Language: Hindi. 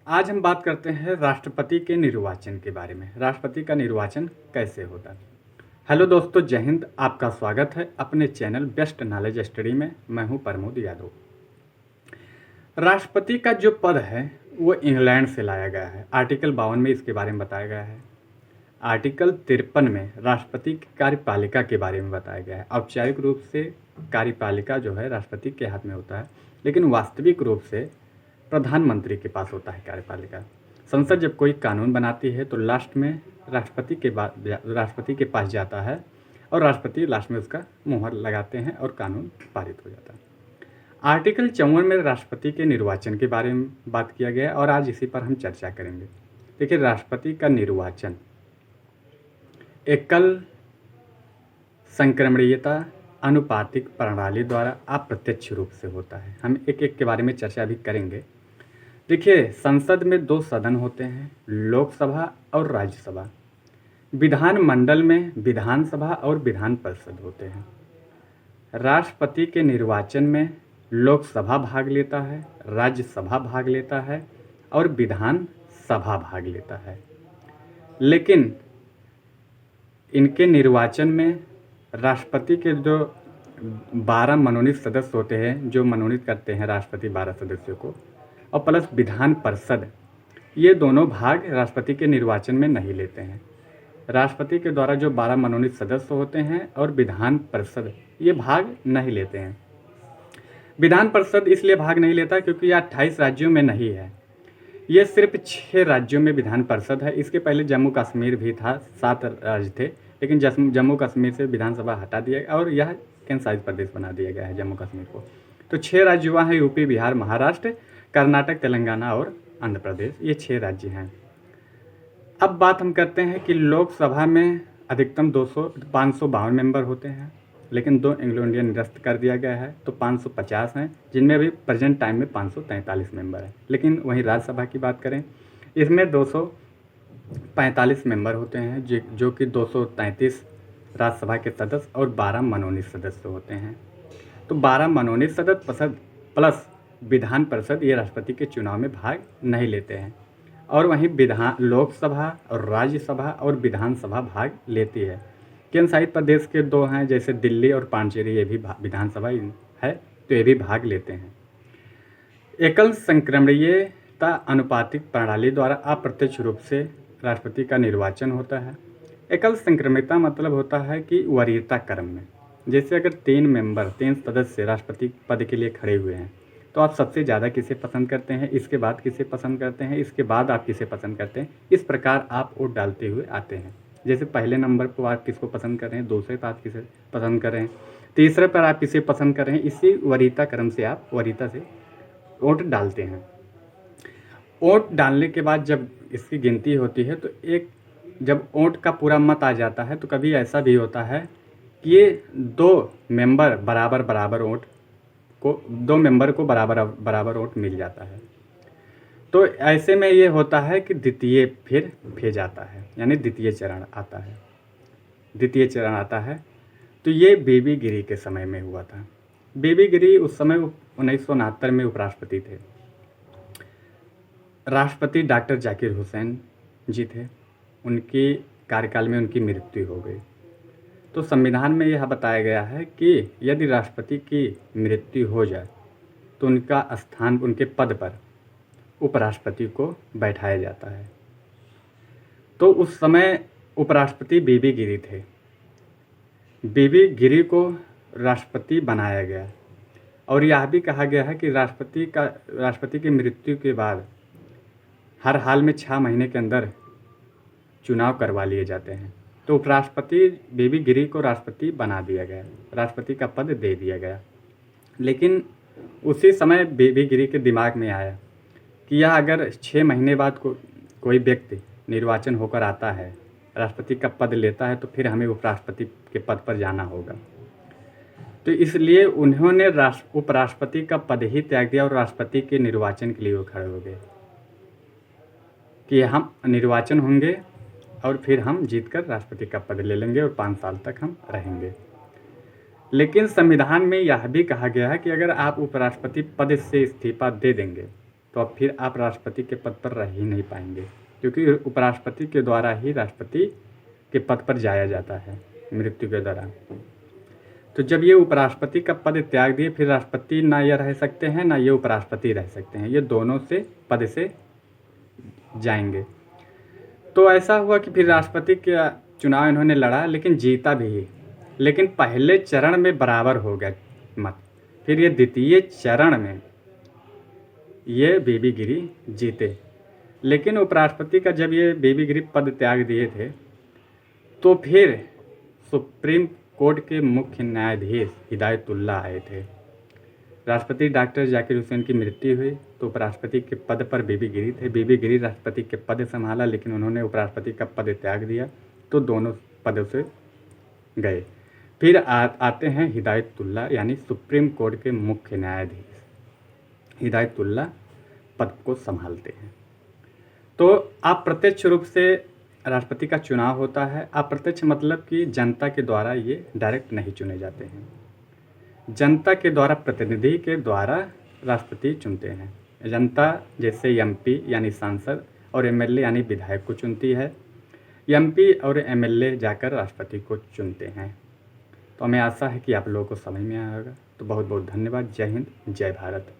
आज हम बात करते हैं राष्ट्रपति के निर्वाचन के बारे में। राष्ट्रपति का निर्वाचन कैसे होता है। हेलो दोस्तों, जय हिंद। आपका स्वागत है अपने चैनल बेस्ट नॉलेज स्टडी में। मैं हूं प्रमोद यादव। राष्ट्रपति का जो पद है वो इंग्लैंड से लाया गया है। आर्टिकल 52 में इसके बारे में बताया गया है। आर्टिकल 53 में राष्ट्रपति की कार्यपालिका के बारे में बताया गया है। औपचारिक रूप से कार्यपालिका जो है राष्ट्रपति के हाथ में होता है, लेकिन वास्तविक रूप से प्रधानमंत्री के पास होता है कार्यपालिका। संसद जब कोई कानून बनाती है तो लास्ट में राष्ट्रपति के पास जाता है और राष्ट्रपति लास्ट में उसका मुहर लगाते हैं और कानून पारित हो जाता है। आर्टिकल 54 में राष्ट्रपति के निर्वाचन के बारे में बात किया गया है और आज इसी पर हम चर्चा करेंगे। देखिए, राष्ट्रपति का निर्वाचन एकल संक्रमणीयता अनुपातिक प्रणाली द्वारा अप्रत्यक्ष रूप से होता है। हम एक एक के बारे में चर्चा भी करेंगे। देखिए, संसद में 2 सदन होते हैं, लोकसभा और राज्यसभा। विधानमंडल में विधानसभा और विधान परिषद होते हैं। राष्ट्रपति के निर्वाचन में लोकसभा भाग लेता है, राज्यसभा भाग लेता है और विधानसभा भाग लेता है। लेकिन इनके निर्वाचन में राष्ट्रपति के जो 12 मनोनीत सदस्य होते हैं, जो मनोनीत करते हैं राष्ट्रपति 12 सदस्यों को, और प्लस विधान परिषद, ये दोनों भाग राष्ट्रपति के निर्वाचन में नहीं लेते हैं। राष्ट्रपति के द्वारा जो 12 मनोनीत सदस्य होते हैं और विधान परिषद, ये भाग नहीं लेते हैं। विधान परिषद इसलिए भाग नहीं लेता क्योंकि यह 28 राज्यों में नहीं है। ये सिर्फ 6 राज्यों में विधान परिषद है। इसके पहले जम्मू कश्मीर भी था, 7 राज्य थे, लेकिन जम्मू कश्मीर से विधानसभा हटा दिया और यह केंद्र शासित प्रदेश बना दिया गया है जम्मू कश्मीर को। तो 6 राज्य हुआ है, यूपी, बिहार, महाराष्ट्र, कर्नाटक, तेलंगाना और आंध्र प्रदेश। ये 6 राज्य हैं। अब बात हम करते हैं कि लोकसभा में अधिकतम 552 मेंबर होते हैं, लेकिन 2 एंग्लो इंडियन निरस्त कर दिया गया है, तो 550 हैं, जिनमें भी प्रेजेंट टाइम में 543 मेंबर हैं। लेकिन वहीं राज्यसभा की बात करें, इसमें 245 मेंबर होते हैं, जो कि 233 राज्यसभा के सदस्य और 12 मनोनीत सदस्य होते हैं। तो 12 मनोनीत सदस्य प्लस विधान परिषद, ये राष्ट्रपति के चुनाव में भाग नहीं लेते हैं। और वहीं लोकसभा और राज्यसभा और विधानसभा भाग लेती है। केंद्र शासित प्रदेश के 2 हैं, जैसे दिल्ली और पांडिचेरी, ये भी विधानसभा है, तो ये भी भाग लेते हैं। एकल संक्रमणीयता अनुपातिक प्रणाली द्वारा अप्रत्यक्ष रूप से राष्ट्रपति का निर्वाचन होता है। एकल संक्रमणीयता मतलब होता है कि वरीयता क्रम में, जैसे अगर 3 सदस्य राष्ट्रपति पद के लिए खड़े हुए हैं, तो आप सबसे ज़्यादा किसे पसंद करते हैं, इसके बाद किसे पसंद करते हैं, इसके बाद आप किसे पसंद करते हैं। इस प्रकार आप वोट डालते हुए आते हैं। जैसे पहले नंबर पर आप किसको पसंद कर रहे हैं, दूसरे पर आप किसे पसंद कर रहे हैं, तीसरे पर आप किसे पसंद कर रहे हैं। इसी वरीयता क्रम से आप वरीयता से वोट डालते हैं। वोट डालने के बाद जब इसकी गिनती होती है, तो जब वोट का पूरा मत आ जाता है, तो कभी ऐसा भी होता है कि ये 2 मेंबर को बराबर वोट मिल जाता है। तो ऐसे में ये होता है कि द्वितीय फिर भेज आता है, यानी द्वितीय चरण आता है। तो ये बीबी गिरी के समय में हुआ था। बीबी गिरी उस समय 1969 में उपराष्ट्रपति थे। राष्ट्रपति डॉक्टर जाकिर हुसैन जी थे। उनकी कार्यकाल में उनकी मृत्यु हो गई। तो संविधान में यह बताया गया है कि यदि राष्ट्रपति की मृत्यु हो जाए तो उनका स्थान, उनके पद पर उपराष्ट्रपति को बैठाया जाता है। तो उस समय उपराष्ट्रपति बीबी गिरी थे। बीबी गिरी को राष्ट्रपति बनाया गया और यह भी कहा गया है कि राष्ट्रपति की मृत्यु के बाद हर हाल में 6 महीने के अंदर चुनाव करवा लिए जाते हैं। तो उपराष्ट्रपति बीबी गिरी को राष्ट्रपति बना दिया गया, राष्ट्रपति का पद दे दिया गया। लेकिन उसी समय बीबी गिरी के दिमाग में आया कि यह अगर 6 महीने बाद कोई व्यक्ति निर्वाचन होकर आता है, राष्ट्रपति का पद लेता है, तो फिर हमें उपराष्ट्रपति के पद पर जाना होगा। तो इसलिए उन्होंने उपराष्ट्रपति का पद ही त्याग दिया और राष्ट्रपति के निर्वाचन के लिए वो खड़े हो गए कि हम निर्वाचन होंगे और फिर हम जीतकर राष्ट्रपति का पद ले लेंगे और 5 साल तक हम रहेंगे। लेकिन संविधान में यह भी कहा गया है कि अगर आप उपराष्ट्रपति पद से इस्तीफा दे देंगे तो अब फिर आप राष्ट्रपति के पद पर रह ही नहीं पाएंगे, क्योंकि उपराष्ट्रपति के द्वारा ही राष्ट्रपति के पद पर जाया जाता है मृत्यु के दौरान। तो जब ये उपराष्ट्रपति का पद त्याग दिए, फिर राष्ट्रपति ना ये रह सकते हैं ना ये उपराष्ट्रपति रह सकते हैं, ये दोनों से पद से जाएंगे। तो ऐसा हुआ कि फिर राष्ट्रपति का चुनाव इन्होंने लड़ा, लेकिन जीता भी, लेकिन पहले चरण में बराबर हो गया मत। फिर ये द्वितीय चरण में ये बीबी गिरी जीते, लेकिन उपराष्ट्रपति का जब ये बीबी गिरी पद त्याग दिए थे, तो फिर सुप्रीम कोर्ट के मुख्य न्यायाधीश हिदायतुल्लाह आए थे। राष्ट्रपति डॉक्टर जाकिर हुसैन की मृत्यु हुई तो उपराष्ट्रपति के पद पर बीबी गिरी थे। बीबी गिरी राष्ट्रपति के पद संभाला, लेकिन उन्होंने उपराष्ट्रपति का पद त्याग दिया, तो दोनों पदों से गए। फिर आते हैं हिदायतुल्लाह, यानी सुप्रीम कोर्ट के मुख्य न्यायाधीश हिदायतुल्लाह पद को संभालते हैं। तो अप्रत्यक्ष रूप से राष्ट्रपति का चुनाव होता है। अप्रत्यक्ष मतलब कि जनता के द्वारा ये डायरेक्ट नहीं चुने जाते हैं, जनता के द्वारा, प्रतिनिधि के द्वारा राष्ट्रपति चुनते हैं। जनता जैसे एमपी यानी सांसद और एमएलए यानी विधायक को चुनती है, एमपी और एमएलए जाकर राष्ट्रपति को चुनते हैं। तो हमें आशा है कि आप लोगों को समझ में आया होगा। तो बहुत बहुत धन्यवाद। जय हिंद, जय भारत।